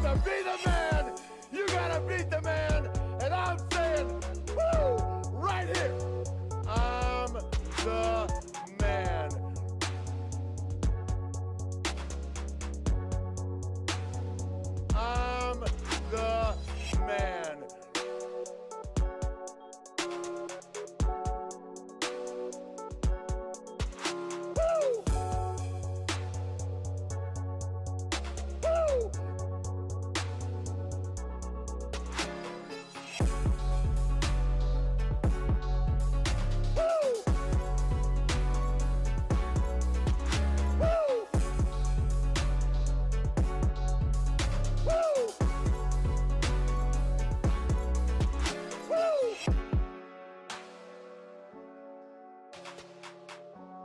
To be the man, you gotta beat the man. And I'm saying, woo, right here. I'm the man. I'm the man. Woo! Woo!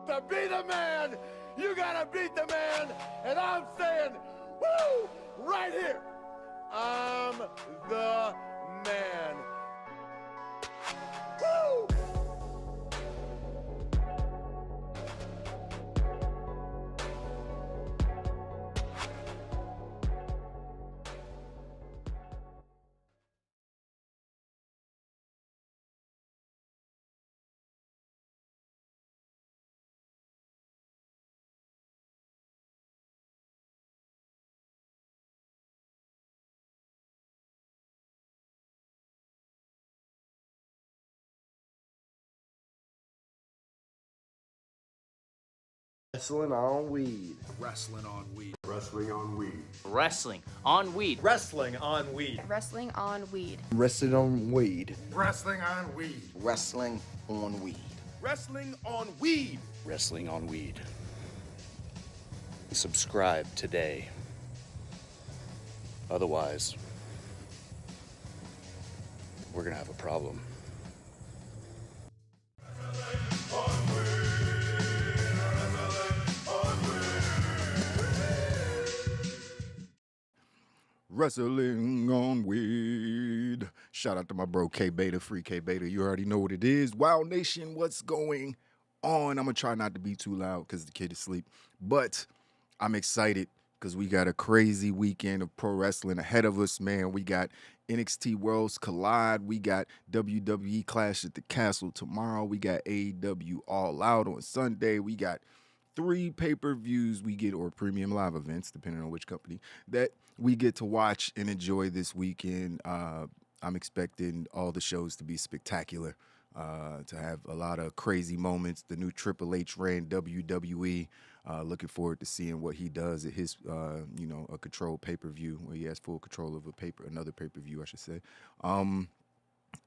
To be the man, you gotta beat the man. And I'm saying, woo, right here. I'm the man. Woo! Wrestling on weed. Wrestling on weed. Wrestling on weed. Wrestling on weed. Wrestling on weed. Wrestling on weed. Wrestling on weed. Wrestling on weed. Wrestling on weed. Wrestling on weed. Wrestling on weed. Subscribe today. Otherwise, we're gonna have a problem. Wrestling on weed. Shout out to my bro K Beta, free K Beta. You already know what it is. Wow Nation, what's going on? I'm gonna try not to be too loud because the kid is asleep. But I'm excited because we got a crazy weekend of pro wrestling ahead of us, man. We got NXT Worlds Collide. We got WWE Clash at the Castle tomorrow. We got AEW All Out on Sunday. We got 3 pay-per-views we get, or premium live events, depending on which company, that we get to watch and enjoy this weekend. I'm expecting all the shows to be spectacular, to have a lot of crazy moments. The new Triple H ran WWE. Looking forward to seeing what he does at his, a controlled pay-per-view, where he has full control of another pay-per-view, I should say.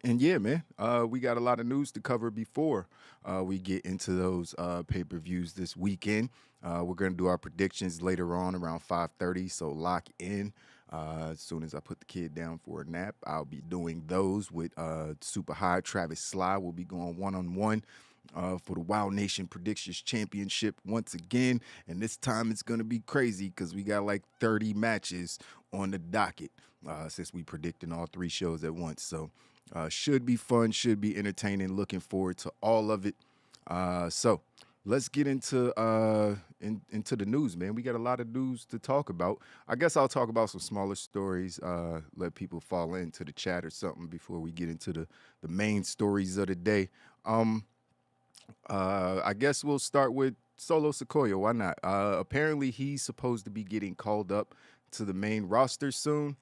And yeah, man, we got a lot of news to cover before we get into those pay-per-views this weekend. We're going to do our predictions later on around 5:30, so lock in. As soon as I put the kid down for a nap, I'll be doing those with Super High Travis Sly. We'll be going one-on-one for the Wow Nation Predictions Championship once again. And this time it's going to be crazy because we got like 30 matches on the docket since we predicting all 3 shows at once. So should be fun, should be entertaining. Looking forward to all of it. So let's get into the news, man. We got a lot of news to talk about. I guess I'll talk about some smaller stories, let people fall into the chat or something before we get into the main stories of the day. I guess we'll start with Solo Sikoa. Why not? Apparently, he's supposed to be getting called up to the main roster soon.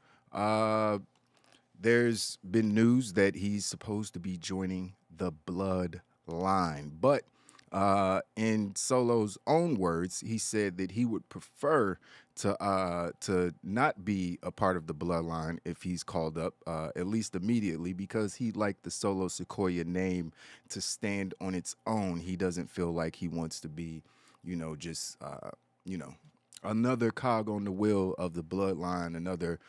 There's been news that he's supposed to be joining the Bloodline, but in Solo's own words, he said that he would prefer to not be a part of the Bloodline if he's called up, at least immediately, because he'd like the Solo Sikoa name to stand on its own. He doesn't feel like he wants to be, just another cog on the wheel of the Bloodline, another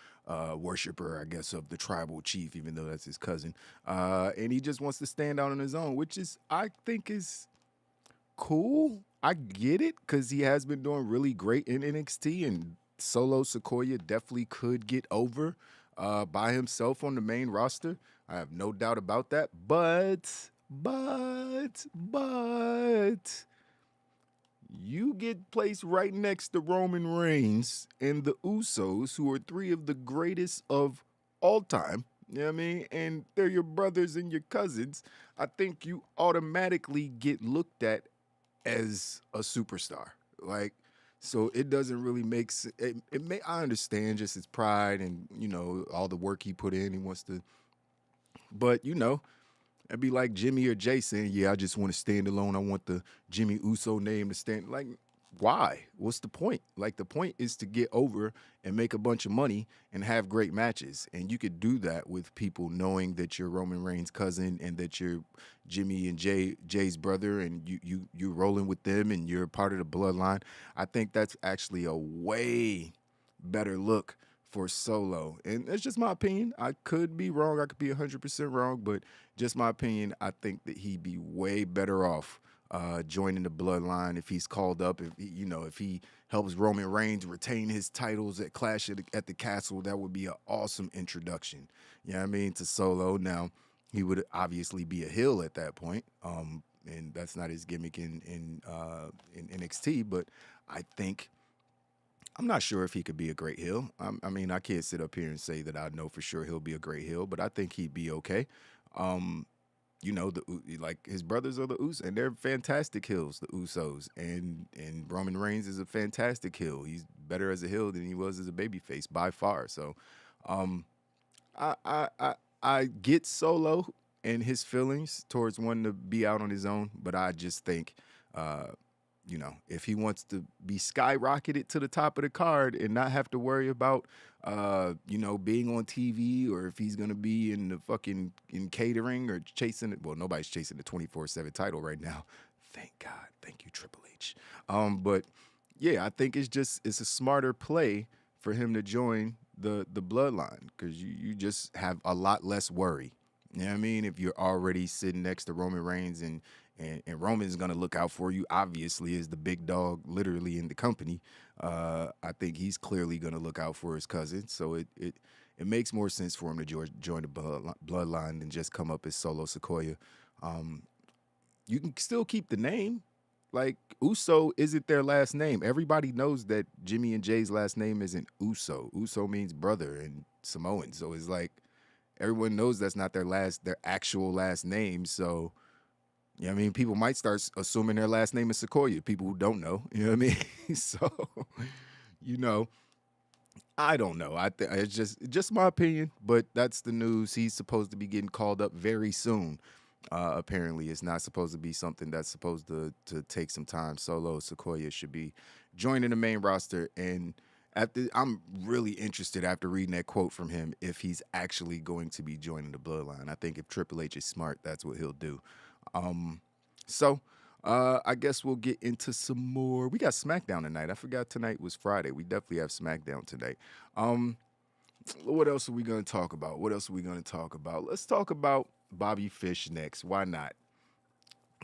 worshiper, I guess, of the tribal chief, even though that's his cousin. And he just wants to stand out on his own, which is, I think, is cool. I get it, because he has been doing really great in NXT, and Solo Sikoa definitely could get over by himself on the main roster. I have no doubt about that. But you get placed right next to Roman Reigns and the Usos, who are three of the greatest of all time. You know what I mean? And they're your brothers and your cousins. I think you automatically get looked at as a superstar. Like, so it doesn't really make sense. I understand just his pride and, all the work he put in. He wants to, but, it'd be like Jimmy or Jay saying, yeah, I just want to stand alone. I want the Jimmy Uso name to stand. Like, why? What's the point? Like, the point is to get over and make a bunch of money and have great matches. And you could do that with people knowing that you're Roman Reigns' cousin and that you're Jimmy and Jay's brother, and you're rolling with them and you're part of the bloodline. I think that's actually a way better look for Solo. And it's just my opinion. I could be wrong. I could be 100% wrong, but just my opinion, I think that he'd be way better off joining the bloodline if he's called up. If he helps Roman Reigns retain his titles at Clash at the Castle, that would be an awesome introduction. You know what I mean? To Solo. Now, he would obviously be a heel at that point, and that's not his gimmick in NXT, but I'm not sure if he could be a great heel. I mean, I can't sit up here and say that I know for sure he'll be a great heel, but I think he'd be okay. Like his brothers are the Usos, and they're fantastic heels, the Usos, and Roman Reigns is a fantastic heel. He's better as a heel than he was as a babyface by far. So, I get Solo and his feelings towards wanting to be out on his own, but I just think, if he wants to be skyrocketed to the top of the card and not have to worry about, being on TV, or if he's going to be in catering or chasing it. Well, nobody's chasing the 24/7 title right now. Thank God. Thank you, Triple H. But yeah, I think it's a smarter play for him to join the bloodline, because you just have a lot less worry. You know what I mean? If you're already sitting next to Roman Reigns and Roman's going to look out for you, obviously, as the big dog literally in the company. I think he's clearly going to look out for his cousin. So it makes more sense for him to join the bloodline than just come up as Solo Sikoa. You can still keep the name. Like, Uso isn't their last name. Everybody knows that Jimmy and Jay's last name isn't Uso. Uso means brother in Samoan. So it's like everyone knows that's not their actual last name. So, you know what I mean? People might start assuming their last name is Sikoa, people who don't know. You know what I mean? So, I don't know. It's just my opinion, but that's the news. He's supposed to be getting called up very soon. Apparently, it's not supposed to be something that's supposed to take some time. Solo Sikoa should be joining the main roster, and I'm really interested after reading that quote from him if he's actually going to be joining the bloodline. I think if Triple H is smart, that's what he'll do. I guess we'll get into some more. We got SmackDown tonight. I forgot tonight was Friday. We definitely have SmackDown tonight. What else are we going to talk about? Let's talk about Bobby Fish next. Why not?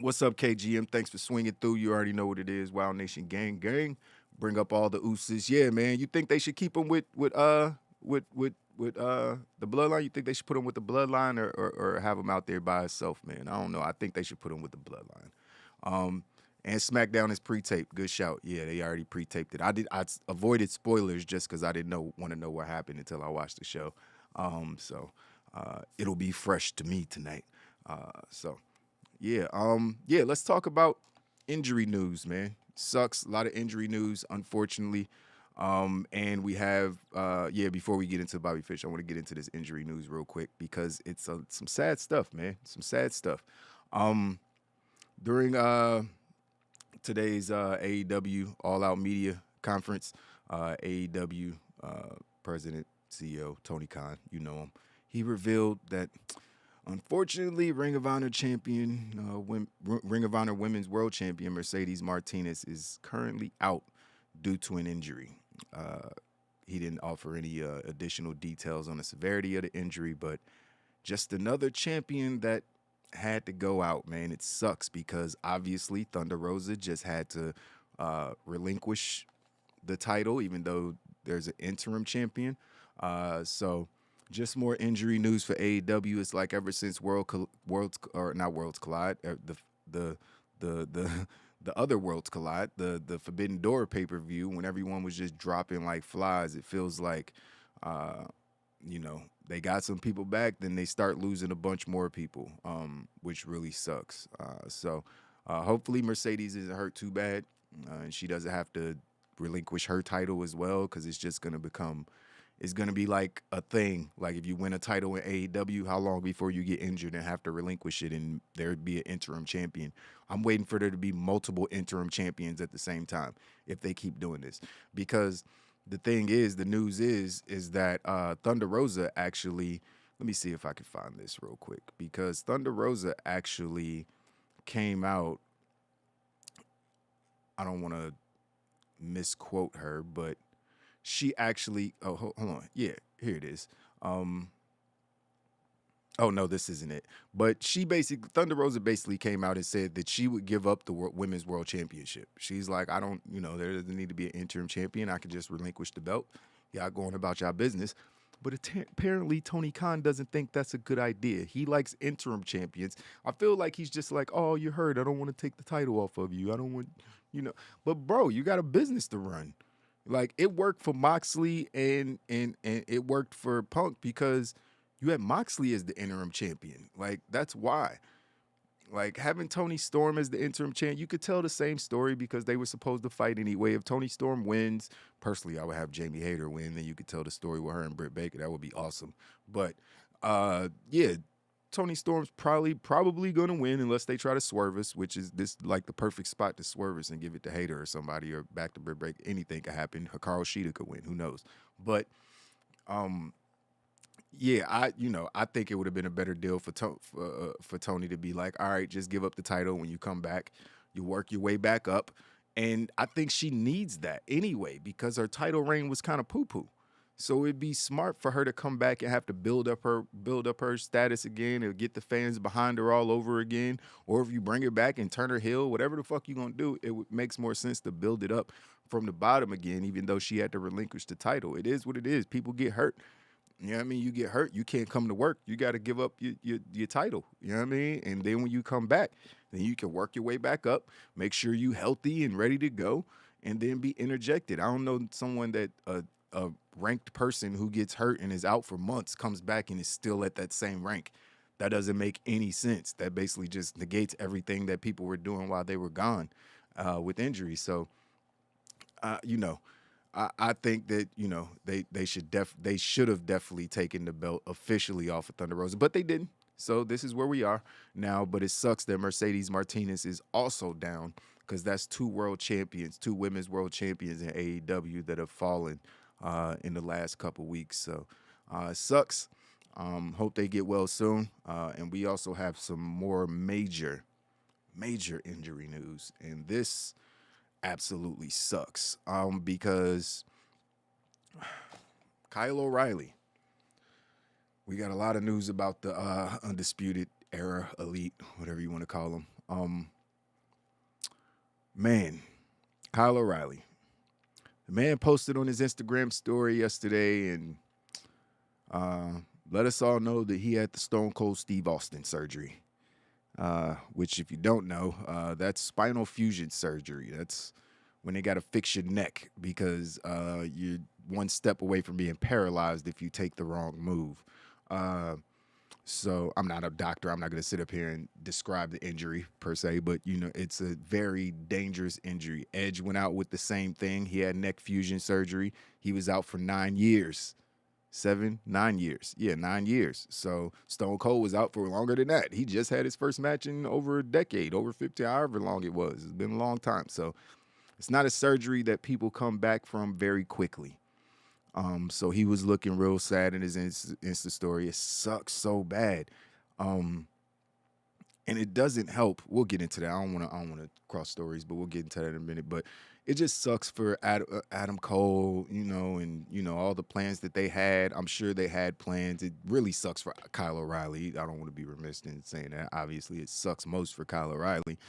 What's up, KGM? Thanks for swinging through. You already know what it is. Wild Nation gang. Bring up all the Usos. Yeah, man. You think they should keep them with the bloodline? You think they should put him with the bloodline or have him out there by himself, man? I don't know. I think they should put him with the bloodline. And SmackDown is pre-taped. Good shout. Yeah, they already pre-taped it. I avoided spoilers just because I didn't want to know what happened until I watched the show. It'll be fresh to me tonight. Let's talk about injury news, man. Sucks. A lot of injury news, unfortunately. And we have, before we get into Bobby Fish, I want to get into this injury news real quick because it's some sad stuff, man. Some sad stuff. During today's AEW All Out Media Conference, AEW President, CEO Tony Khan, you know him, he revealed that, unfortunately, Ring of Honor champion, Ring of Honor Women's World Champion Mercedes Martinez is currently out due to an injury. He didn't offer any additional details on the severity of the injury, but just another champion that had to go out, man. It sucks because obviously Thunder Rosa just had to relinquish the title, even though there's an interim champion. So just more injury news for AEW. It's like ever since not Worlds Collide, the other Worlds Collide, the Forbidden Door pay-per-view, when everyone was just dropping like flies, it feels like, they got some people back, then they start losing a bunch more people, which really sucks. So hopefully Mercedes isn't hurt too bad, and she doesn't have to relinquish her title as well, because it's just going to become, it's going to be like a thing. Like if you win a title in AEW, how long before you get injured and have to relinquish it and there'd be an interim champion? I'm waiting for there to be multiple interim champions at the same time if they keep doing this. Because the thing is, the news is that Thunder Rosa actually, let me see if I can find this real quick, because Thunder Rosa actually came out, I don't want to misquote her, but she actually, hold on. Yeah, here it is. Oh, no, this isn't it. But Thunder Rosa basically came out and said that she would give up the Women's World Championship. She's like, I don't, there doesn't need to be an interim champion. I could just relinquish the belt. Y'all going about y'all business. But apparently Tony Khan doesn't think that's a good idea. He likes interim champions. I feel like he's just like, oh, you heard, I don't want to take the title off of you. I don't want, But, bro, you got a business to run. Like, it worked for Moxley and it worked for Punk because you had Moxley as the interim champion. Like, that's why. Like, having Tony Storm as the interim champ, you could tell the same story because they were supposed to fight anyway. If Tony Storm wins, personally, I would have Jamie Hayter win. Then you could tell the story with her and Britt Baker. That would be awesome. But, yeah, Tony Storm's probably going to win unless they try to swerve us, which is this like the perfect spot to swerve us and give it to Hayter or somebody or back to Britt Baker. Anything could happen. Hikaru Shida could win. Who knows? But, yeah, I think it would have been a better deal for Tony to be like, all right, just give up the title when you come back. You work your way back up. And I think she needs that anyway because her title reign was kind of poo-poo. So it'd be smart for her to come back and have to build up her status again and get the fans behind her all over again. Or if you bring her back and turn her heel, whatever the fuck you're going to do, makes more sense to build it up from the bottom again, even though she had to relinquish the title. It is what it is. People get hurt. You know what I mean? You get hurt, you can't come to work. You got to give up your title. You know what I mean? And then when you come back, then you can work your way back up, make sure you healthy and ready to go, and then be interjected. I don't know someone that a ranked person who gets hurt and is out for months comes back and is still at that same rank. That doesn't make any sense. That basically just negates everything that people were doing while they were gone with injury. So, I think that they should have definitely taken the belt officially off of Thunder Rosa, but they didn't. So this is where we are now. But it sucks that Mercedes Martinez is also down because that's two women's world champions in AEW that have fallen in the last couple weeks. So it sucks. Hope they get well soon. And we also have some more major injury news, and this absolutely sucks because Kyle O'Reilly. We got a lot of news about the Undisputed Era Elite, whatever you want to call them. Man, Kyle O'Reilly. The man posted on his Instagram story yesterday and let us all know that he had the Stone Cold Steve Austin surgery. Which, if you don't know, that's spinal fusion surgery. That's when they got to fix your neck because you're one step away from being paralyzed if you take the wrong move. So I'm not a doctor. I'm not going to sit up here and describe the injury per se, but, it's a very dangerous injury. Edge went out with the same thing. He had neck fusion surgery. He was out for 9 years. 9 years. Yeah, 9 years. So Stone Cold was out for longer than that. He just had his first match in over a decade, over 50, however long it was. It's been a long time. So it's not a surgery that people come back from very quickly. So he was looking real sad in his Insta story. It sucks so bad. And it doesn't help. We'll get into that. I don't want to cross stories, but we'll get into that in a minute. But it just sucks for Adam Cole, and all the plans that they had. I'm sure they had plans. It really sucks for Kyle O'Reilly. I don't want to be remiss in saying that. Obviously, it sucks most for Kyle O'Reilly.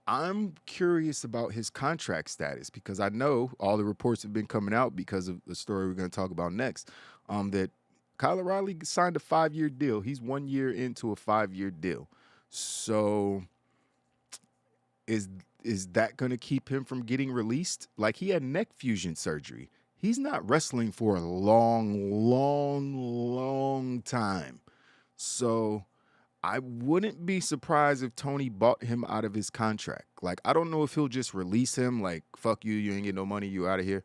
I'm curious about his contract status because I know all the reports have been coming out because of the story we're going to talk about next. That Kyle O'Reilly signed a 5-year deal. He's 1 year into a 5-year deal. So is that going to keep him from getting released? Like, he had neck fusion surgery. He's not wrestling for a long time. So I wouldn't be surprised if Tony bought him out of his contract. Like, I don't know if he'll just release him, like, fuck you, you ain't get no money, you out of here.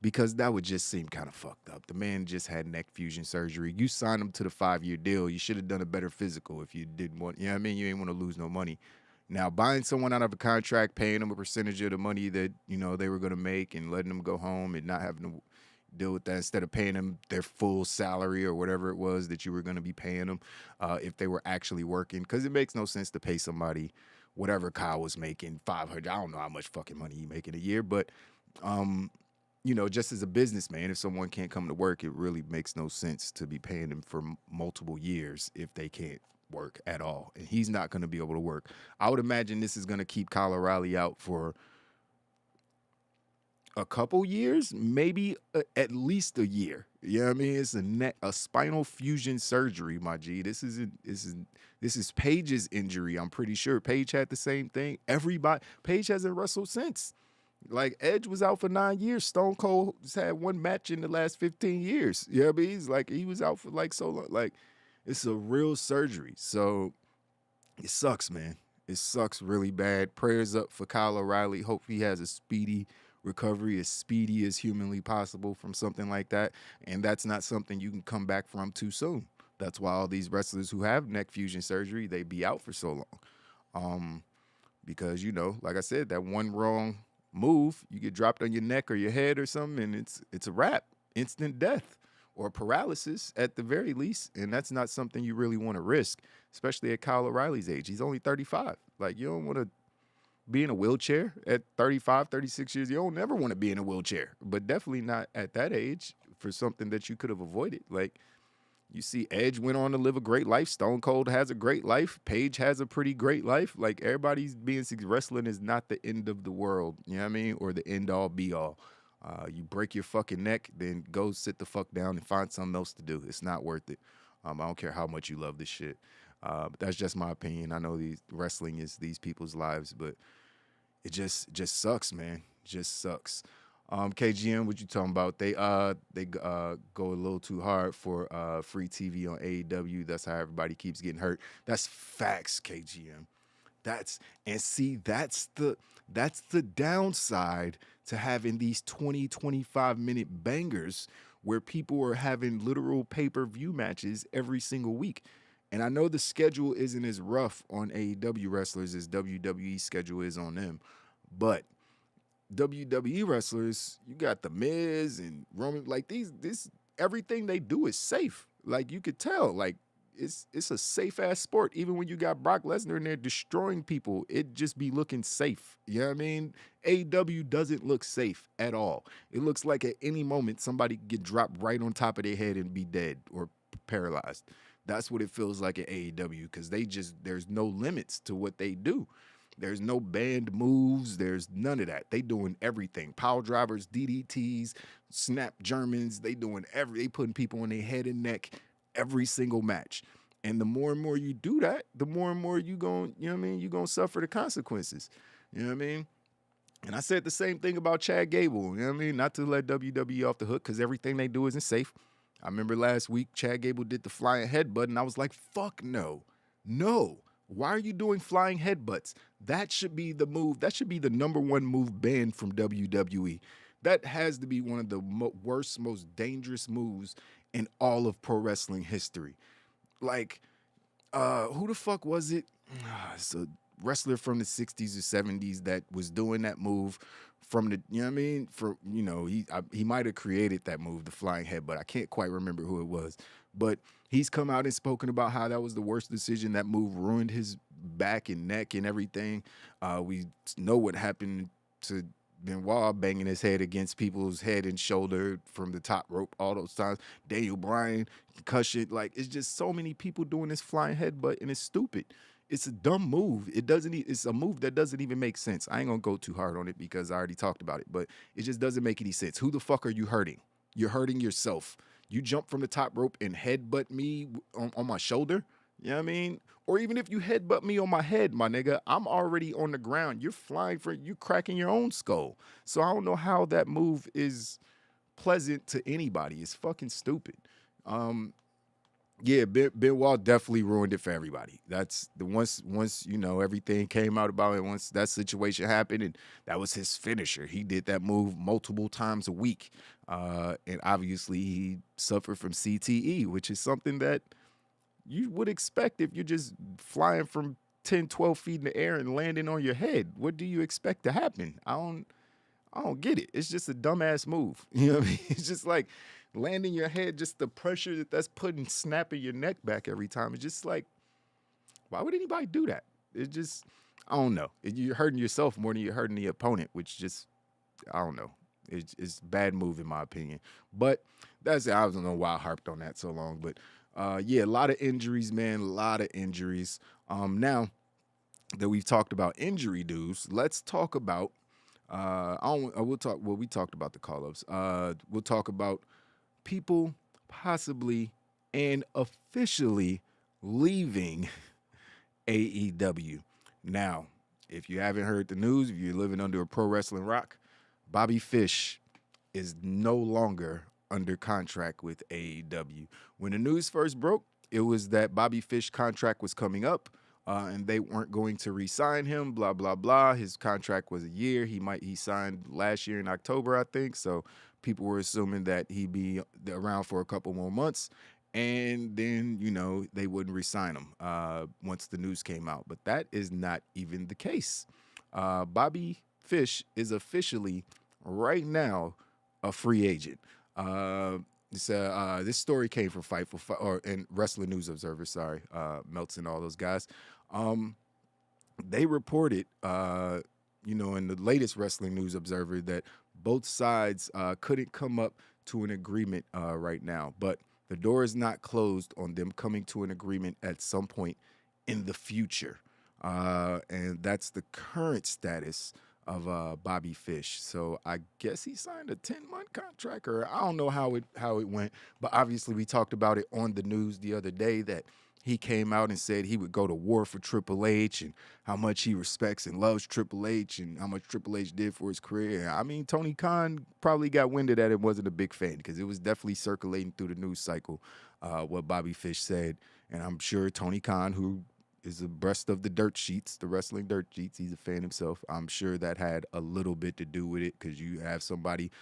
Because that would just seem kind of fucked up. The man just had neck fusion surgery. You signed him to the 5-year deal. You should have done a better physical if you didn't want, you know what I mean? You ain't want to lose no money. Now, buying someone out of a contract, paying them a percentage of the money that, you know, they were going to make and letting them go home and not having to deal with that instead of paying them their full salary or whatever it was that you were going to be paying them if they were actually working. Because it makes no sense to pay somebody whatever Kyle was making, $500. I don't know how much fucking money he making a year, but, you know, just as a businessman, if someone can't come to work, it really makes no sense to be paying them for multiple years if they can't work at all. And he's not going to be able to work. I would imagine this is going to keep Kyle O'Reilly out for a couple years, maybe at least a year. You know what I mean? It's a spinal fusion surgery, my G. This is Paige's injury. I'm pretty sure Paige had the same thing. Paige hasn't wrestled since. Like, Edge was out for 9 years. Stone Cold has had one match in the last 15 years. You know what I mean? He was out for like so long. Like, it's a real surgery. So it sucks, man. It sucks really bad. Prayers up for Kyle O'Reilly. Hope he has a speedy recovery, as speedy as humanly possible from something like that. And that's not something you can come back from too soon. That's why all these wrestlers who have neck fusion surgery, they be out for so long. Because, you know, like I said, that one wrong move, you get dropped on your neck or your head or something, and it's a wrap. Instant death or paralysis at the very least. And that's not something you really want to risk, especially at Kyle O'Reilly's age. He's only 35. Like, you don't want to be in a wheelchair at 35, 36 years. You don't never want to be in a wheelchair, but definitely not at that age for something that you could have avoided. Like, you see Edge went on to live a great life. Stone Cold has a great life. Paige has a pretty great life. Like, everybody's being wrestling is not the end of the world, you know what I mean? Or the end all be all. You break your fucking neck, then go sit the fuck down and find something else to do. It's not worth it. I don't care how much you love this shit. But that's just my opinion. I know wrestling is these people's lives, but it just sucks, man. Just sucks. KGM, what you talking about? They go a little too hard for free TV on AEW. That's how everybody keeps getting hurt. That's facts, KGM. That's the downside to having these 20, 25-minute bangers where people are having literal pay-per-view matches every single week. And I know the schedule isn't as rough on AEW wrestlers as WWE schedule is on them, but WWE wrestlers, you got The Miz and Roman, like this everything they do is safe. Like, you could tell, like, it's a safe ass sport. Even when you got Brock Lesnar in there destroying people, it just be looking safe. You know what I mean? AEW doesn't look safe at all. It looks like at any moment somebody could get dropped right on top of their head and be dead or paralyzed. That's what it feels like at AEW, because there's no limits to what they do. There's no banned moves. There's none of that. They doing everything. Power drivers, DDTs, snap Germans. They putting people on their head and neck every single match. And the more and more you do that, the more and more you going, you know what I mean? You're going to suffer the consequences. You know what I mean? And I said the same thing about Chad Gable. You know what I mean? Not to let WWE off the hook, because everything they do isn't safe. I remember last week, Chad Gable did the flying headbutt, and I was like, fuck no. No. Why are you doing flying headbutts? That should be the move. That should be the number one move banned from WWE. That has to be one of the worst, most dangerous moves in all of pro wrestling history. Like, who the fuck was it? It's a wrestler from the 60s or 70s that was doing that move from the, you know what I mean? He might have created that move, the flying headbutt. I can't quite remember who it was. But he's come out and spoken about how that was the worst decision. That move ruined his back and neck and everything. We know what happened to Benoit banging his head against people's head and shoulder from the top rope all those times. Daniel Bryan, concussion. Like, it's just so many people doing this flying headbutt, and it's stupid. it's a dumb move. It's a move that doesn't even make sense. I ain't gonna go too hard on it because I already talked about it, but it just doesn't make any sense. Who the fuck are you hurting? You're hurting yourself. You jump from the top rope and headbutt me on my shoulder. You know what I mean? Or even if you headbutt me on my head, my nigga, I'm already on the ground. You're flying you cracking your own skull. So I don't know how that move is pleasant to anybody. It's fucking stupid. Yeah, Benoit definitely ruined it for everybody. That's the once you know everything came out about it. Once that situation happened, and that was his finisher. He did that move multiple times a week, and obviously he suffered from CTE, which is something that you would expect if you're just flying from 10, 12 feet in the air and landing on your head. What do you expect to happen? I don't get it. It's just a dumbass move. You know what I mean? It's just like landing your head, just the pressure that's putting, snapping your neck back every time. It's just like, why would anybody do that? It just, I don't know. You're hurting yourself more than you're hurting the opponent, which just, I don't know. It's a bad move in my opinion. But that's it. I don't know why I harped on that so long. But yeah, a lot of injuries, man. A lot of injuries. Now that we've talked about injury news, let's talk about we talked about the call-ups. We'll talk about people possibly and officially leaving AEW. Now, if you haven't heard the news, if you're living under a pro wrestling rock, Bobby Fish is no longer under contract with AEW. When the news first broke, it was that Bobby Fish contract was coming up. And they weren't going to re-sign him, blah, blah, blah. His contract was a year. He signed last year in October, I think. So people were assuming that he'd be around for a couple more months. And then, you know, they wouldn't re-sign him once the news came out. But that is not even the case. Bobby Fish is officially, right now, a free agent. This story came from and Wrestling News Observer, Meltz and all those guys. They reported, in the latest Wrestling News Observer that both sides couldn't come up to an agreement right now. But the door is not closed on them coming to an agreement at some point in the future. And that's the current status of Bobby Fish. So I guess he signed a 10-month contract, or I don't know how it went. But obviously we talked about it on the news the other day that he came out and said he would go to war for Triple H and how much he respects and loves Triple H and how much Triple H did for his career. I mean, Tony Khan probably got winded at it, wasn't a big fan because it was definitely circulating through the news cycle what Bobby Fish said. And I'm sure Tony Khan, who is abreast of the dirt sheets, the wrestling dirt sheets, he's a fan himself. I'm sure that had a little bit to do with it because you have somebody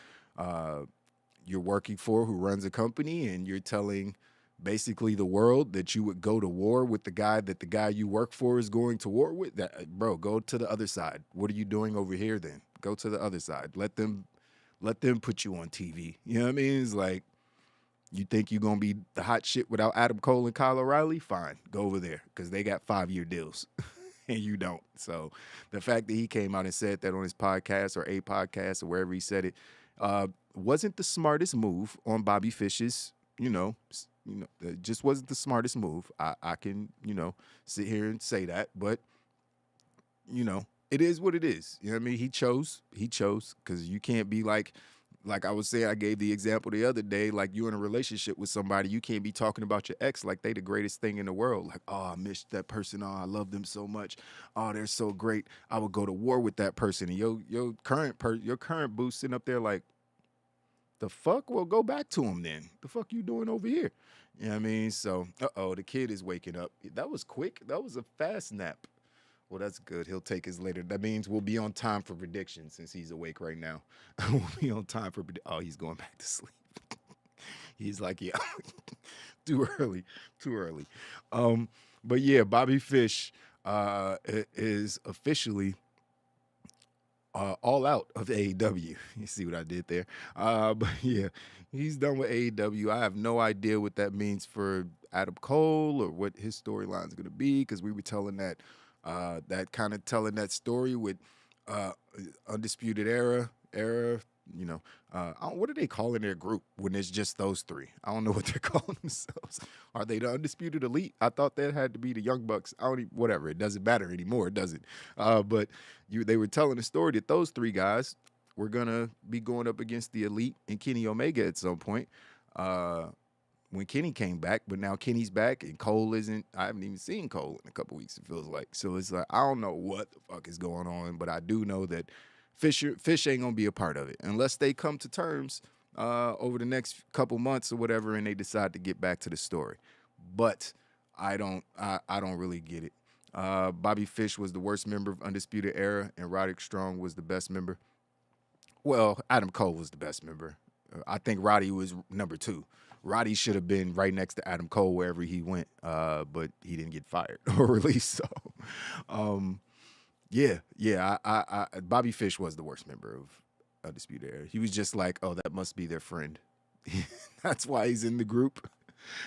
you're working for who runs a company and you're telling basically the world that you would go to war with the guy you work for is going to war with. Bro, go to the other side. What are you doing over here then? Go to the other side. Let them put you on TV. You know what I mean? It's like, you think you're going to be the hot shit without Adam Cole and Kyle O'Reilly? Fine, go over there because they got 5-year deals and you don't. So the fact that he came out and said that on his podcast or a podcast or wherever he said it wasn't the smartest move on Bobby Fish's, it just wasn't the smartest move. I can, sit here and say that, but, it is what it is. You know what I mean? He chose because you can't be like I was saying, I gave the example the other day, like you're in a relationship with somebody, you can't be talking about your ex like they the greatest thing in the world. Like, oh, I miss that person. Oh, I love them so much. Oh, they're so great. I would go to war with that person. And your current boo sitting up there like, the fuck? Well, go back to him then. The fuck you doing over here? You know what I mean? So, the kid is waking up. That was quick. That was a fast nap. Well, that's good. He'll take his later. That means we'll be on time for predictions since he's awake right now. We'll be on time for he's going back to sleep. He's like, yeah, too early. But yeah, Bobby Fish is officially all out of AEW. You see what I did there? But yeah, he's done with AEW. I have no idea what that means for Adam Cole or what his storyline is going to be because we were telling that story with Undisputed Era what do they call in their group when it's just those three? I don't know what they're calling themselves. Are they the Undisputed Elite? I thought that had to be the Young Bucks. I don't even, whatever. It doesn't matter anymore, does it? But they were telling the story that those three guys were going to be going up against the Elite and Kenny Omega at some point. When Kenny came back, but now Kenny's back and Cole isn't. I haven't even seen Cole in a couple weeks, it feels like. So it's like, I don't know what the fuck is going on, but I do know that Fish ain't going to be a part of it unless they come to terms over the next couple months or whatever and they decide to get back to the story. But I don't really get it. Bobby Fish was the worst member of Undisputed Era and Roderick Strong was the best member. Well, Adam Cole was the best member. I think Roddy was number 2. Roddy should have been right next to Adam Cole wherever he went, but he didn't get fired or released. So, Bobby Fish was the worst member of Undisputed Era. He was just like, oh, that must be their friend. That's why he's in the group,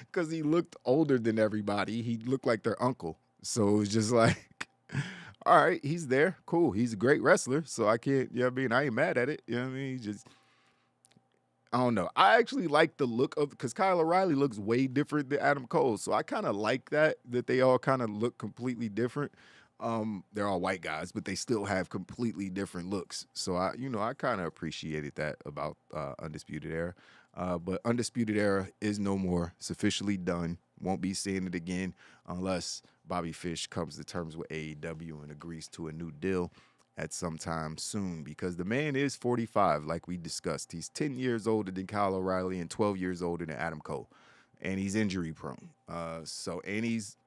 because he looked older than everybody. He looked like their uncle. So it was just like, all right, he's there. Cool. He's a great wrestler. So I can't, I ain't mad at it. You know what I mean? He just... I don't know. I actually like the look of, because Kyle O'Reilly looks way different than Adam Cole. So I kind of like that they all kind of look completely different. They're all white guys, but they still have completely different looks. So I kind of appreciated that about Undisputed Era. But Undisputed Era is no more. It's officially done. Won't be seeing it again unless Bobby Fish comes to terms with AEW and agrees to a new deal at some time soon, because the man is 45, like we discussed. He's 10 years older than Kyle O'Reilly and 12 years older than Adam Cole, and he's injury prone. And he's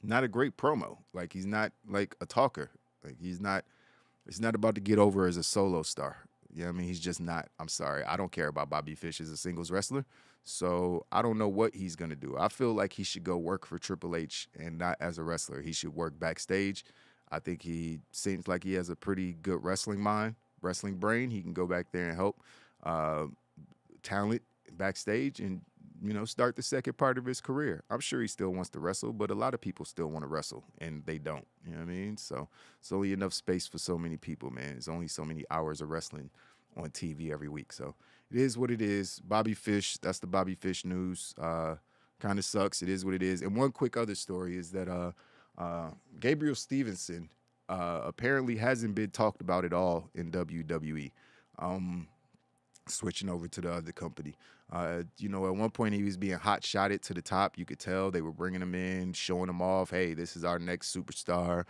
not a great promo. Like, he's not like a talker. Like, he's not about to get over as a solo star. You know what I mean? He's just not. I'm sorry. I don't care about Bobby Fish as a singles wrestler, so I don't know what he's going to do. I feel like he should go work for Triple H and not as a wrestler. He should work backstage. I think he seems like he has a pretty good wrestling mind, wrestling brain. He can go back there and help talent backstage and, start the second part of his career. I'm sure he still wants to wrestle, but a lot of people still want to wrestle, and they don't. You know what I mean? So it's only enough space for so many people, man. There's only so many hours of wrestling on TV every week. So it is what it is. Bobby Fish, that's the Bobby Fish news. Kind of sucks. It is what it is. And one quick other story is that Gabriel Stevenson apparently hasn't been talked about at all in WWE. Switching over to the other company. At one point he was being hot-shotted to the top. You could tell they were bringing him in, showing him off. Hey, this is our next superstar.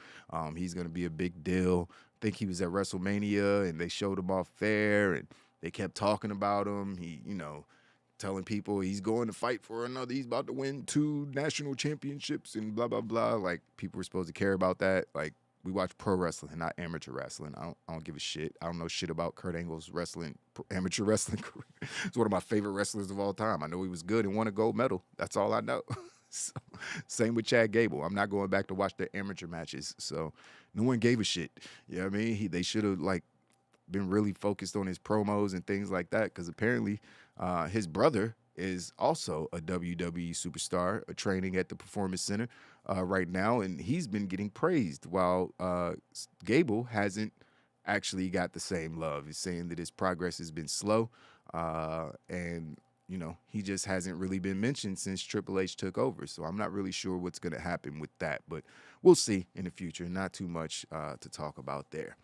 He's going to be a big deal. I think he was at WrestleMania, and they showed him off there, and they kept talking about him. He, telling people he's going to fight for another. He's about to win 2 national championships and blah, blah, blah. Like, people were supposed to care about that. Like, we watch pro wrestling, not amateur wrestling. I don't give a shit. I don't know shit about Kurt Angle's amateur wrestling career. He's one of my favorite wrestlers of all time. I know he was good and won a gold medal. That's all I know. So, same with Chad Gable. I'm not going back to watch their amateur matches. So no one gave a shit. You know what I mean? They should have, been really focused on his promos and things like that, because apparently his brother is also a WWE superstar, training at the Performance Center right now, and he's been getting praised while Gable hasn't actually got the same love. He's saying that his progress has been slow, and he just hasn't really been mentioned since Triple H took over. So I'm not really sure what's going to happen with that, but we'll see in the future. Not too much to talk about there.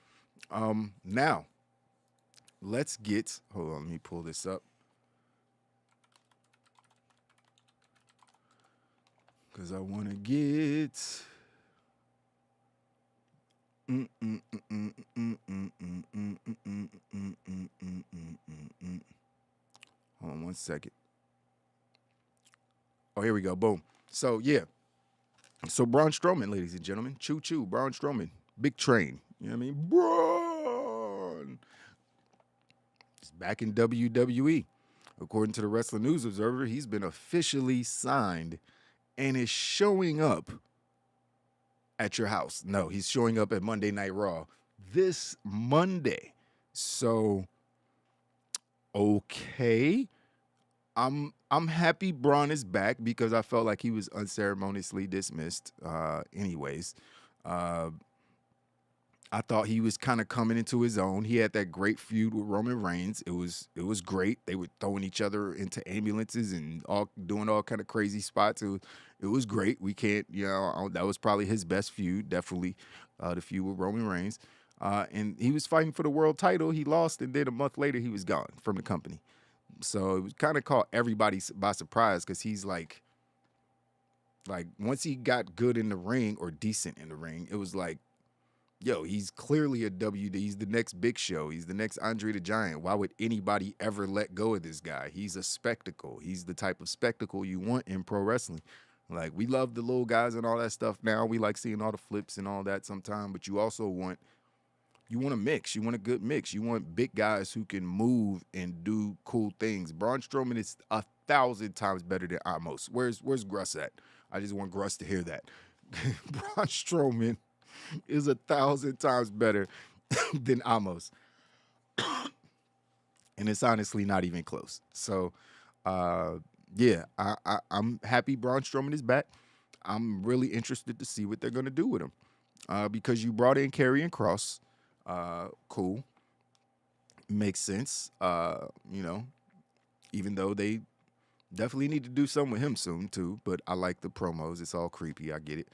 Now, let's get, hold on, let me pull this up. Because I want to get, hold on one second. Oh, here we go. Boom. So, yeah. So, Braun Strowman, ladies and gentlemen. Choo-choo, Braun Strowman. Big train. You know what I mean? Braun. He's back in WWE. According to the Wrestling News Observer, he's been officially signed and is showing up at your house. No, he's showing up at Monday Night Raw this Monday. So, okay. I'm happy Braun is back, because I felt like he was unceremoniously dismissed anyways. I I thought he was kind of coming into his own. He had that great feud with Roman Reigns. It was great. They were throwing each other into ambulances and all doing all kind of crazy spots. It was great. We can't, that was probably his best feud, definitely the feud with Roman Reigns. And he was fighting for the world title. He lost, and then a month later he was gone from the company. So it was kind of caught everybody by surprise because he's like once he got good in the ring or decent in the ring, it was like, yo, he's clearly he's the next Big Show. He's the next Andre the Giant. Why would anybody ever let go of this guy? He's a spectacle. He's the type of spectacle you want in pro wrestling. Like, we love the little guys and all that stuff now. We like seeing all the flips and all that sometime, but you also want a mix. You want a good mix. You want big guys who can move and do cool things. Braun Strowman is 1,000 times better than Amos. Where's Gruss at? I just want Gruss to hear that. Braun Strowman is 1,000 times better than Amos. And it's honestly not even close. So, yeah, I'm happy Braun Strowman is back. I'm really interested to see what they're going to do with him. Because you brought in Karrion Kross. Cool. Makes sense. Even though they definitely need to do something with him soon, too. But I like the promos. It's all creepy. I get it.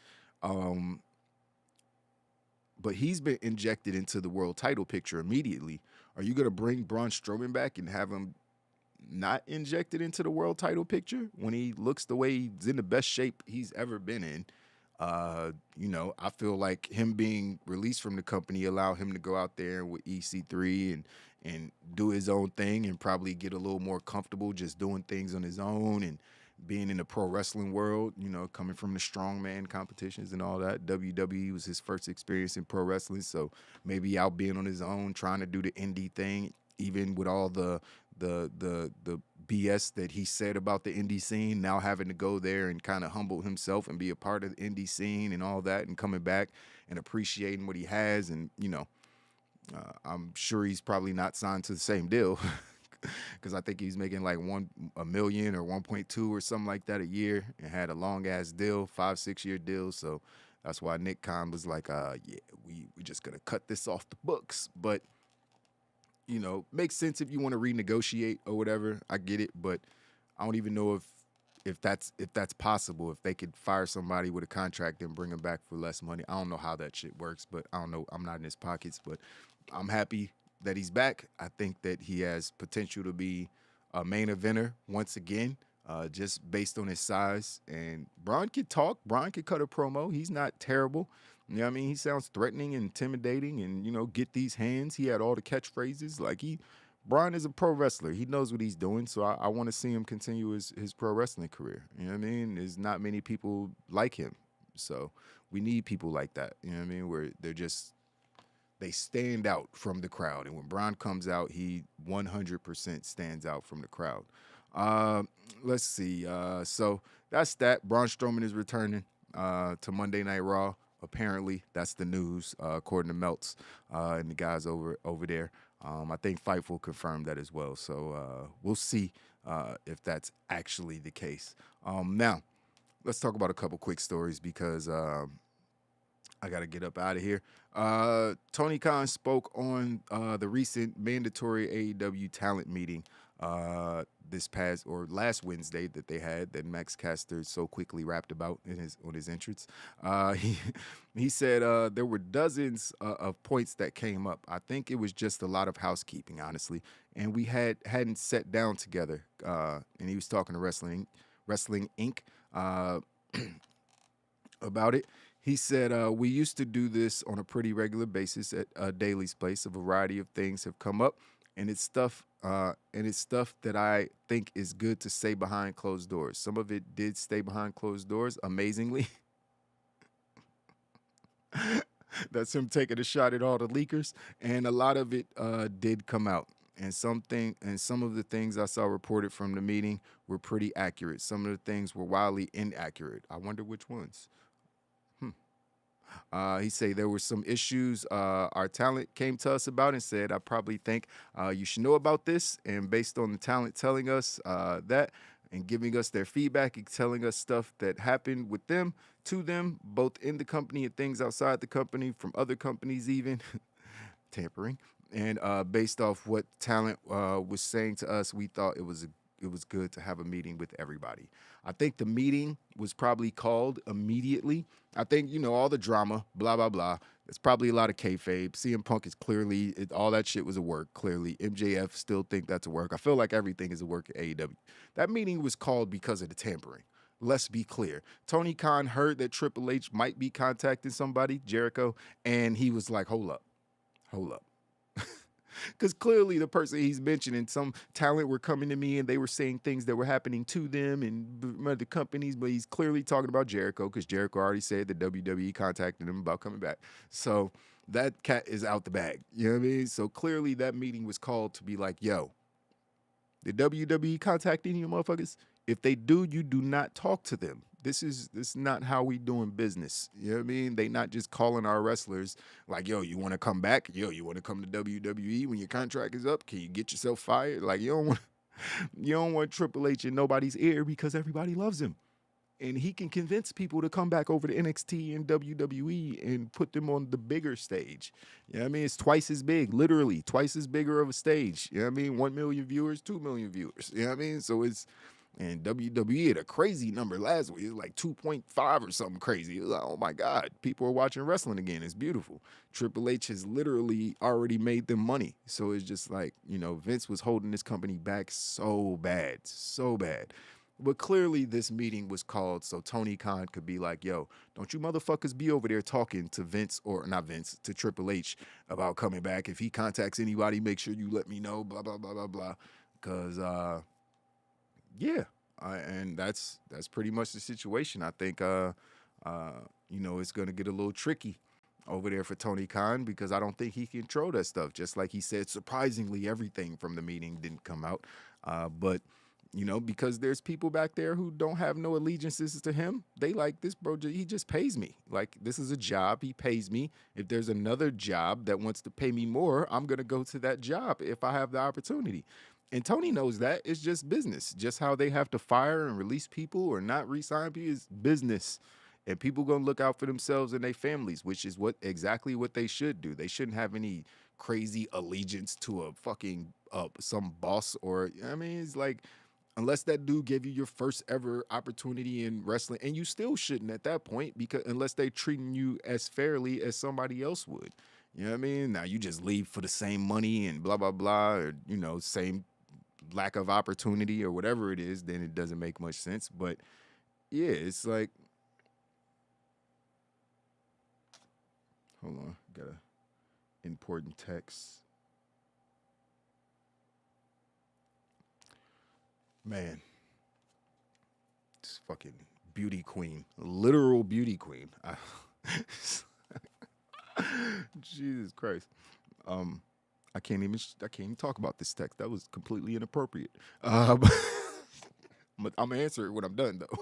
But he's been injected into the world title picture immediately. Are you going to bring Braun Strowman back and have him not injected into the world title picture when he looks the way he's in the best shape he's ever been in? I feel like him being released from the company allow him to go out there with EC3 and do his own thing and probably get a little more comfortable just doing things on his own and being in the pro wrestling world, coming from the strongman competitions and all that. WWE was his first experience in pro wrestling, so maybe out being on his own, trying to do the indie thing, even with all the BS that he said about the indie scene, now having to go there and kind of humble himself and be a part of the indie scene and all that, and coming back and appreciating what he has. And, I'm sure he's probably not signed to the same deal because I think he's making like $1 million or 1.2 or something like that a year and had a long ass deal, 5-6 year deal. So that's why Nick Khan was like, we just going to cut this off the books. But, makes sense if you want to renegotiate or whatever. I get it, but I don't even know if that's possible. If they could fire somebody with a contract and bring him back for less money. I don't know how that shit works, but I don't know. I'm not in his pockets, but I'm happy that he's back. I think that he has potential to be a main eventer once again, just based on his size. And Braun could talk. Braun could cut a promo. He's not terrible. You know what I mean? He sounds threatening and intimidating and, get these hands. He had all the catchphrases. Like, Braun is a pro wrestler. He knows what he's doing. So I want to see him continue his pro wrestling career. You know what I mean? There's not many people like him. So we need people like that. You know what I mean? Where they stand out from the crowd. And when Braun comes out, he 100% stands out from the crowd. Let's see. So that's that. Braun Strowman is returning to Monday Night Raw. Apparently, that's the news, according to Meltz and the guys over there. I think Fightful confirmed that as well. So we'll see if that's actually the case. Now, let's talk about a couple quick stories because I got to get up out of here. Tony Khan spoke on the recent mandatory AEW talent meeting this past or last Wednesday that they had that Max Caster so quickly rapped about on his entrance. He said there were dozens of points that came up. I think it was just a lot of housekeeping, honestly, and we hadn't sat down together. And he was talking to Wrestling Inc. About it. He said, we used to do this on a pretty regular basis at Daly's Place. A variety of things have come up, and it's stuff that I think is good to say behind closed doors. Some of it did stay behind closed doors, amazingly. That's him taking a shot at all the leakers, and a lot of it did come out. And some of the things I saw reported from the meeting were pretty accurate. Some of the things were wildly inaccurate. I wonder which ones. He said there were some issues our talent came to us about and said, I probably think you should know about this. And based on the talent telling us that, and giving us their feedback and telling us stuff that happened with them, to them, both in the company and things outside the company, from other companies even, tampering. And based off what talent was saying to us, we thought it was good to have a meeting with everybody. I think the meeting was probably called immediately. I think, all the drama, blah, blah, blah. It's probably a lot of kayfabe. CM Punk is clearly, all that shit was a work, clearly. MJF still think that's a work. I feel like everything is a work at AEW. That meeting was called because of the tampering. Let's be clear. Tony Khan heard that Triple H might be contacting somebody, Jericho, and he was like, hold up. Because clearly the person he's mentioning, some talent were coming to me and they were saying things that were happening to them and other companies, but he's clearly talking about Jericho because Jericho already said that WWE contacted him about coming back. So that cat is out the bag. You know what I mean? So clearly that meeting was called to be like, yo, did WWE contact any of you motherfuckers? If they do, you do not talk to them. This is not how we doing business. You know what I mean? They not just calling our wrestlers like, yo, you want to come back? Yo, you want to come to WWE when your contract is up? Can you get yourself fired? Like, you don't want Triple H in nobody's ear because everybody loves him. And he can convince people to come back over to NXT and WWE and put them on the bigger stage. You know what I mean? It's twice as big, literally, twice as bigger of a stage. You know what I mean? 1 million viewers, 2 million viewers. You know what I mean? So it's, and WWE had a crazy number last week. It was like 2.5 or something crazy. It was like, oh my God, people are watching wrestling again. It's beautiful. Triple H has literally already made them money. So it's just like, Vince was holding this company back so bad. But clearly this meeting was called so Tony Khan could be like, yo, don't you motherfuckers be over there talking to Vince, or not Vince, to Triple H about coming back. If he contacts anybody, make sure you let me know, blah, blah, blah, blah, blah. Because, yeah, and that's pretty much the situation. I think, it's going to get a little tricky over there for Tony Khan because I don't think he can control that stuff. Just like he said, surprisingly, everything from the meeting didn't come out. But because there's people back there who don't have no allegiances to him. They like this, bro. He just pays me. Like, this is a job. He pays me. If there's another job that wants to pay me more, I'm going to go to that job if I have the opportunity. And Tony knows that. It's just business. Just how they have to fire and release people or not re-sign people is business. And people going to look out for themselves and their families, which is exactly what they should do. They shouldn't have any crazy allegiance to a fucking some boss it's like, unless that dude gave you your first ever opportunity in wrestling, and you still shouldn't at that point, because unless they're treating you as fairly as somebody else would. You know what I mean? Now you just leave for the same money and blah, blah, blah, or, same lack of opportunity or whatever it is, then it doesn't make much sense. But yeah, it's like, hold on, got an important text. Man, this fucking beauty queen, literal beauty queen. Jesus Christ. I can't even talk about this text. That was completely inappropriate. I'm gonna answer it when I'm done though.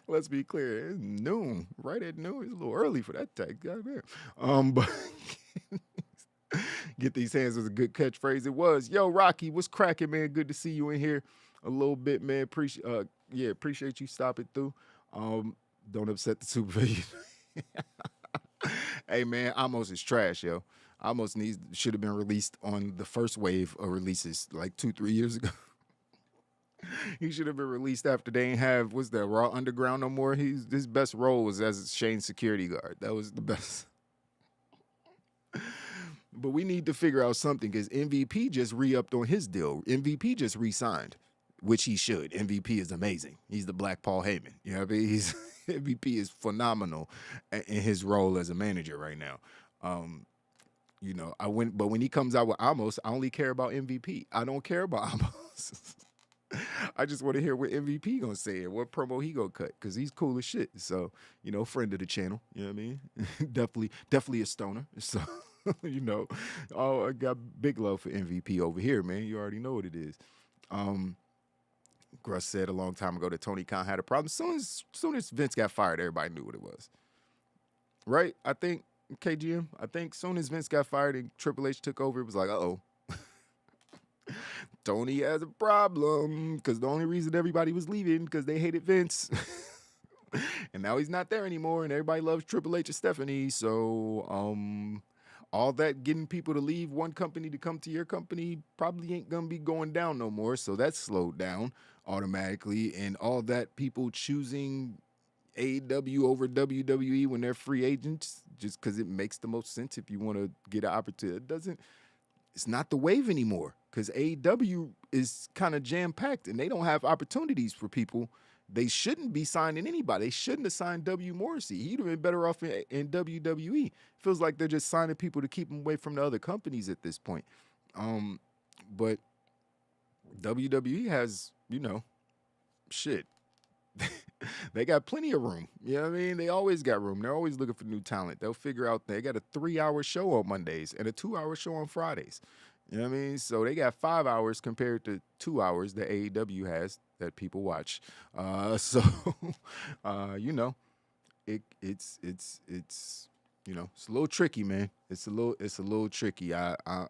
Let's be clear. It's noon, right at noon. It's a little early for that text. Goddamn. But get these hands was a good catchphrase. It was. Yo, Rocky, what's cracking, man? Good to see you in here a little bit, man. Appreciate you stopping through. Don't upset the supervision. Hey, man, Amos is trash, yo. Amos should have been released on the first wave of releases like 2-3 years ago. He should have been released after they ain't have, what's that, Raw Underground no more? His best role was as Shane's security guard. That was the best. But we need to figure out something because MVP just re-upped on his deal. MVP just re-signed, which he should. MVP is amazing. He's the Black Paul Heyman. You know what I mean? MVP is phenomenal in his role as a manager right now. But when he comes out with Amos, I only care about MVP. I don't care about Amos. I just want to hear what MVP gonna say and what promo he gonna cut because he's cool as shit. So, friend of the channel. You know what I mean? definitely a stoner. So, I got big love for MVP over here, man. You already know what it is. Gruss said a long time ago that Tony Khan had a problem. Soon as Vince got fired, everybody knew what it was. Right? I think, KGM, soon as Vince got fired and Triple H took over, it was like, uh-oh. Tony has a problem because the only reason everybody was leaving because they hated Vince. And now he's not there anymore, and everybody loves Triple H and Stephanie. So all that getting people to leave one company to come to your company probably ain't going to be going down no more. So that's slowed down automatically. And all that people choosing AEW over WWE when they're free agents just because it makes the most sense if you want to get an opportunity. It's not the wave anymore because AEW is kind of jam-packed and they don't have opportunities for people. They shouldn't be signing anybody. They shouldn't have signed W. Morrissey. He'd have been better off in WWE. Feels like they're just signing people to keep them away from the other companies at this point. But WWE has, shit. They got plenty of room. You know what I mean? They always got room. They're always looking for new talent. They'll figure out they got a 3-hour show on Mondays and a 2-hour show on Fridays. You know what I mean? So they got 5 hours compared to 2 hours that AEW has that people watch. It's a little tricky, man. It's a little tricky. I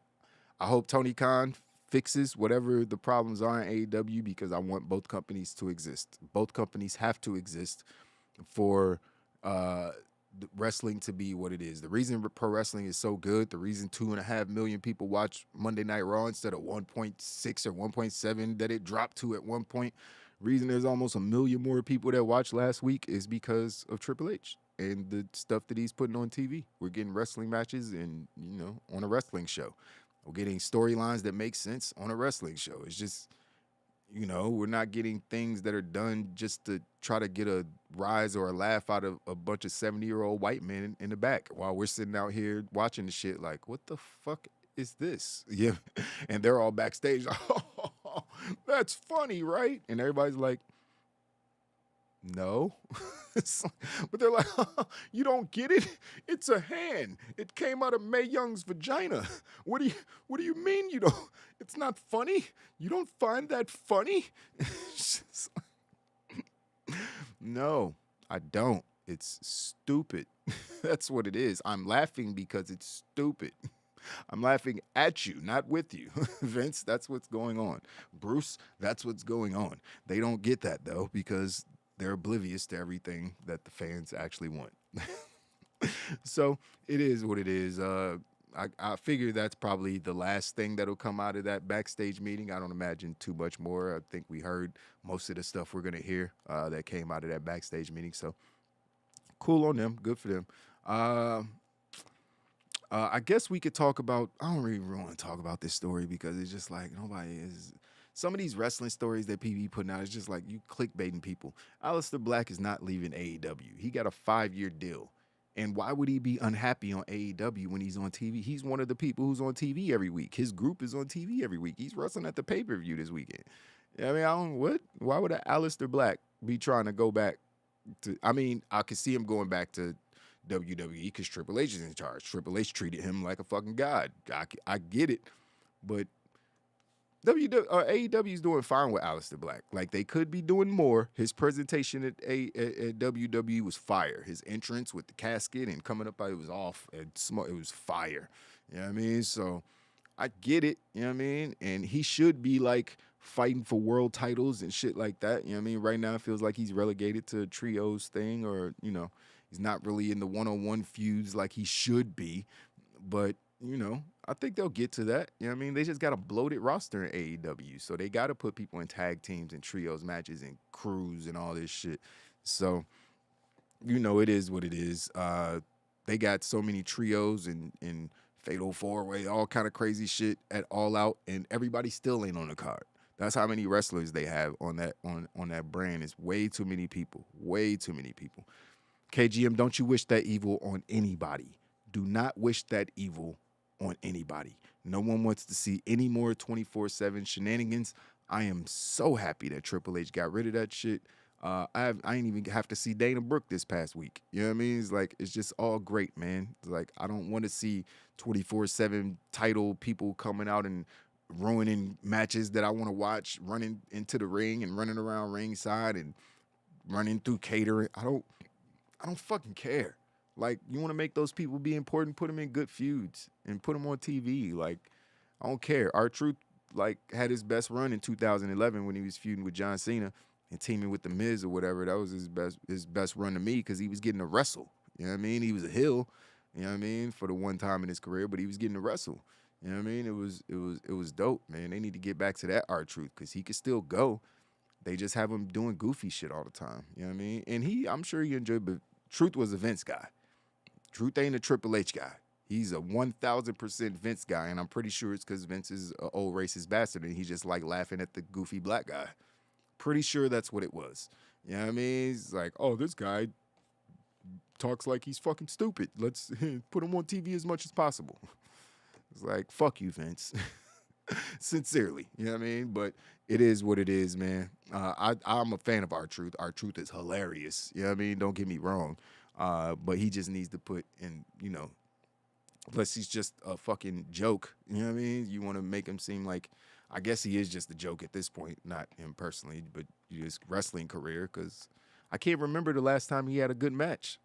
hope Tony Khan fixes whatever the problems are in AEW because I want both companies to exist. Both companies have to exist for wrestling to be what it is. The reason pro wrestling is so good, the reason 2.5 million people watch Monday Night Raw instead of 1.6 or 1.7 that it dropped to at one point, reason there's almost 1 million more people that watched last week is because of Triple H and the stuff that he's putting on TV. We're getting wrestling matches and, on a wrestling show. We're getting storylines that make sense on a wrestling show. It's just, we're not getting things that are done just to try to get a rise or a laugh out of a bunch of 70-year-old white men in the back while we're sitting out here watching the shit like, what the fuck is this? Yeah. And they're all backstage. Oh, that's funny, right? And everybody's like, no. But they're like, you don't get it? It's a hand. It came out of Mae Young's vagina. What do you mean you don't? It's not funny? You don't find that funny? No, I don't. It's stupid. That's what it is. I'm laughing because it's stupid. I'm laughing at you, not with you. Vince, that's what's going on. Bruce, that's what's going on. They don't get that, though, because they're oblivious to everything that the fans actually want. So it is what it is. I figure that's probably the last thing that'll come out of that backstage meeting. I don't imagine too much more. I think we heard most of the stuff we're going to hear that came out of that backstage meeting. So cool on them. Good for them. I guess we could talk about, I don't really want to talk about this story because it's just like nobody is. Some of these wrestling stories that PB putting out is just like you clickbaiting people. Aleister Black is not leaving AEW. He got a 5-year deal. And why would he be unhappy on AEW when he's on TV? He's one of the people who's on TV every week. His group is on TV every week. He's wrestling at the pay-per-view this weekend. Why would Aleister Black be trying to go back to, I could see him going back to WWE because Triple H is in charge. Triple H treated him like a fucking god. I get it. But AEW is doing fine with Aleister Black. Like, they could be doing more. His presentation at WWE was fire. His entrance with the casket and coming up, it was off. It was fire. You know what I mean? So I get it. You know what I mean? And he should be, like, fighting for world titles and shit like that. You know what I mean? Right now, it feels like he's relegated to a trios thing or, he's not really in the one-on-one feuds like he should be. But, I think they'll get to that. You know what I mean? They just got a bloated roster in AEW. So they got to put people in tag teams and trios matches and crews and all this shit. So, it is what it is. They got so many trios and Fatal 4-Way, all kind of crazy shit at All Out, and everybody still ain't on the card. That's how many wrestlers they have on that brand. It's way too many people. Way too many people. KGM, don't you wish that evil on anybody. Do not wish that evil on anybody. No one wants to see any more 24/7 shenanigans. I am so happy that Triple H got rid of that shit. I ain't even have to see Dana Brooke this past week. You know what I mean? It's like, it's just all great, man. It's like, I don't want to see 24/7 title people coming out and ruining matches that I want to watch, running into the ring and running around ringside and running through catering. I don't fucking care. Like, you want to make those people be important, put them in good feuds and put them on TV. Like, I don't care. R-Truth like had his best run in 2011 when he was feuding with John Cena and teaming with the Miz or whatever. That was his best run to me because he was getting to wrestle. You know what I mean? He was a heel, you know what I mean, for the one time in his career, but he was getting to wrestle. You know what I mean? It was dope, man. They need to get back to that R-Truth because he could still go. They just have him doing goofy shit all the time. You know what I mean? And I'm sure he enjoyed, but Truth was a Vince guy. Truth ain't a Triple H guy. He's a 1,000% Vince guy, and I'm pretty sure it's because Vince is an old racist bastard, and he just like laughing at the goofy black guy. Pretty sure that's what it was. You know what I mean? He's like, oh, this guy talks like he's fucking stupid. Let's put him on TV as much as possible. It's like, fuck you, Vince. Sincerely, you know what I mean? But it is what it is, man. I'm a fan of R-Truth. R-Truth is hilarious. You know what I mean? Don't get me wrong. But he just needs to put in, you know, plus he's just a fucking joke. You know what I mean? You want to make him seem like, I guess he is just a joke at this point. Not him personally, but his wrestling career. Because I can't remember the last time he had a good match.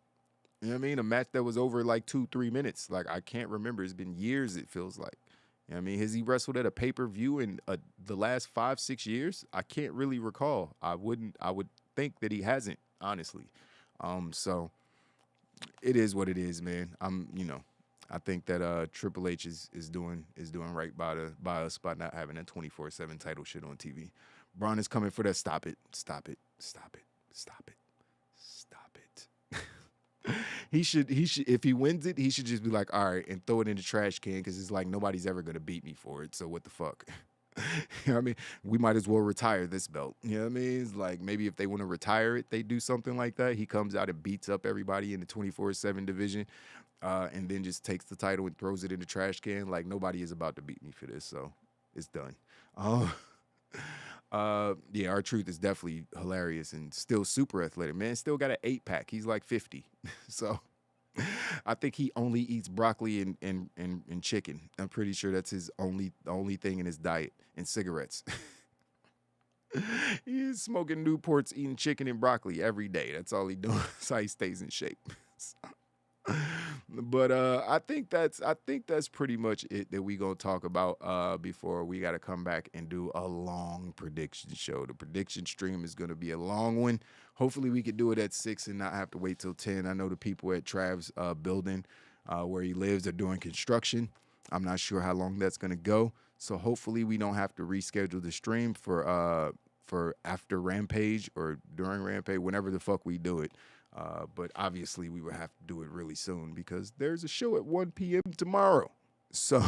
You know what I mean? A match that was over like 2-3 minutes. Like, I can't remember. It's been years, it feels like. You know what I mean? Has he wrestled at a pay-per-view in the last 5-6 years? I can't really recall. I would think that he hasn't, honestly. So it is what it is, man. I think that Triple H is doing right by us by not having that 24/7 title shit on TV. Braun is coming for that. Stop it. Stop it. Stop it. Stop it. Stop it. He should if he wins it, he should just be like, all right, and throw it in the trash can because it's like nobody's ever gonna beat me for it. So what the fuck? You know what I mean? We might as well retire this belt. You know what I mean? It's like maybe if they want to retire it, they do something like that. He comes out and beats up everybody in the 24/7 division, and then just takes the title and throws it in the trash can. Like nobody is about to beat me for this, so it's done. Yeah, R-Truth is definitely hilarious and still super athletic. Man, still got an 8-pack. He's like 50. So I think he only eats broccoli and chicken. I'm pretty sure that's the only thing in his diet, and cigarettes. He's smoking Newports, eating chicken and broccoli every day. That's all he doing. That's how he stays in shape. But I think that's pretty much it that we gonna talk about before we gotta come back and do a long prediction show. The prediction stream is gonna be a long one. Hopefully we could do it at 6 and not have to wait till 10. I know the people at Trav's building where he lives are doing construction. I'm not sure how long that's gonna go. So hopefully we don't have to reschedule the stream for after Rampage or during Rampage, whenever the fuck we do it. But obviously we would have to do it really soon because there's a show at 1 p.m. tomorrow. So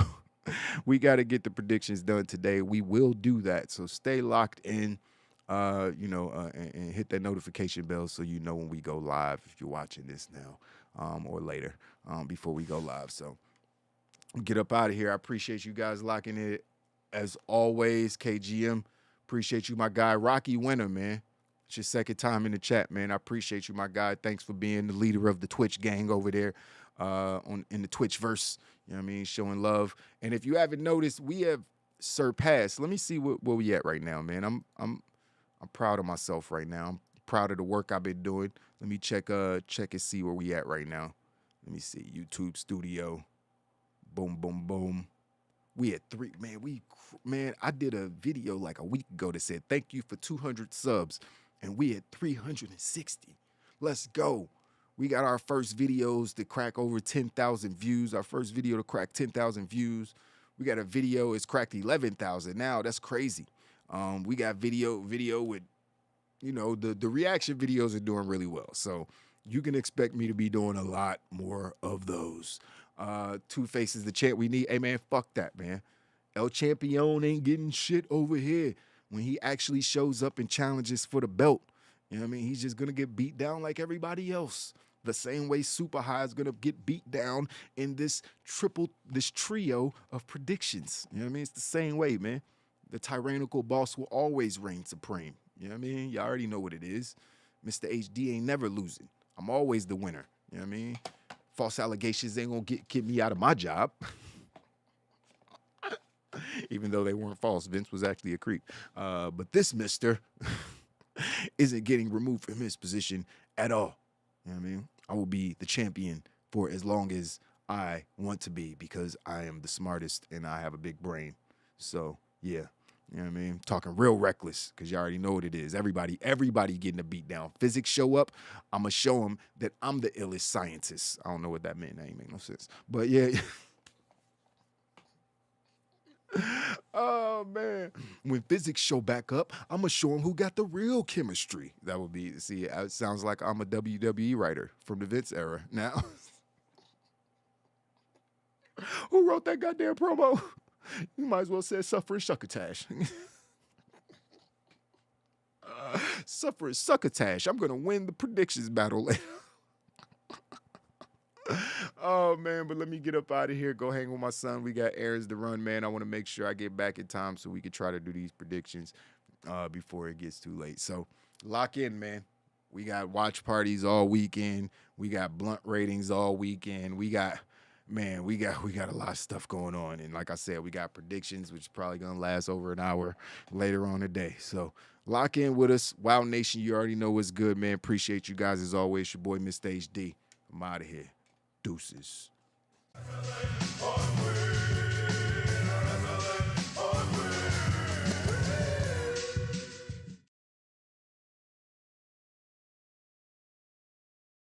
we got to get the predictions done today. We will do that. So stay locked in, and hit that notification bell so you know when we go live if you're watching this now or later before we go live. So get up out of here. I appreciate you guys locking it. As always, KGM, appreciate you, my guy. Rocky Winter, man. It's your second time in the chat, man. I appreciate you, my guy. Thanks for being the leader of the Twitch gang over there in the Twitchverse. You know what I mean? Showing love. And if you haven't noticed, we have surpassed. Let me see where we at right now, man. I'm proud of myself right now. I'm proud of the work I've been doing. Let me check and see where we at right now. Let me see. YouTube Studio. Boom, boom, boom. We at 3. Man, I did a video like a week ago that said, thank you for 200 subs. And we at 360. Let's go. We got our first videos to crack over 10,000 views. Our first video to crack 10,000 views. We got a video, it's cracked 11,000 now. That's crazy. We got video with, the reaction videos are doing really well. So you can expect me to be doing a lot more of those. Two Faces, the champ we need. Hey, man, fuck that, man. El Champion ain't getting shit over here. When he actually shows up and challenges for the belt, you know what I mean? He's just going to get beat down like everybody else. The same way Super High is going to get beat down in this trio of predictions. You know what I mean? It's the same way, man. The tyrannical boss will always reign supreme. You know what I mean? You already know what it is. Mr. HD ain't never losing. I'm always the winner. You know what I mean? False allegations ain't going to get me out of my job. Even though they weren't false, Vince was actually a creep. But this mister isn't getting removed from his position at all. You know what I mean? I will be the champion for as long as I want to be because I am the smartest and I have a big brain. So Yeah. You know what I mean? Talking real reckless, because you already know what it is. Everybody getting a beat down. Physics show up, I'm going to show them that I'm the illest scientist. I don't know what that meant. That ain't make no sense. But yeah. Oh, man. When physics show back up, I'm going to show them who got the real chemistry. That would be, see, it sounds like I'm a WWE writer from the Vince era. Now, who wrote that goddamn promo? You might as well say Suffering Succotash. Suffering Succotash. I'm going to win the predictions battle later. Oh, man, but let me get up out of here. Go hang with my son. We got errands to run, man. I want to make sure I get back in time so we can try to do these predictions before it gets too late. So lock in, man. We got watch parties all weekend. We got blunt ratings all weekend. We got a lot of stuff going on. And like I said, we got predictions, which is probably going to last over an hour later on today. So lock in with us. Wow Nation, you already know what's good, man. Appreciate you guys as always. Your boy, Mr. HD. I'm out of here. Deuces.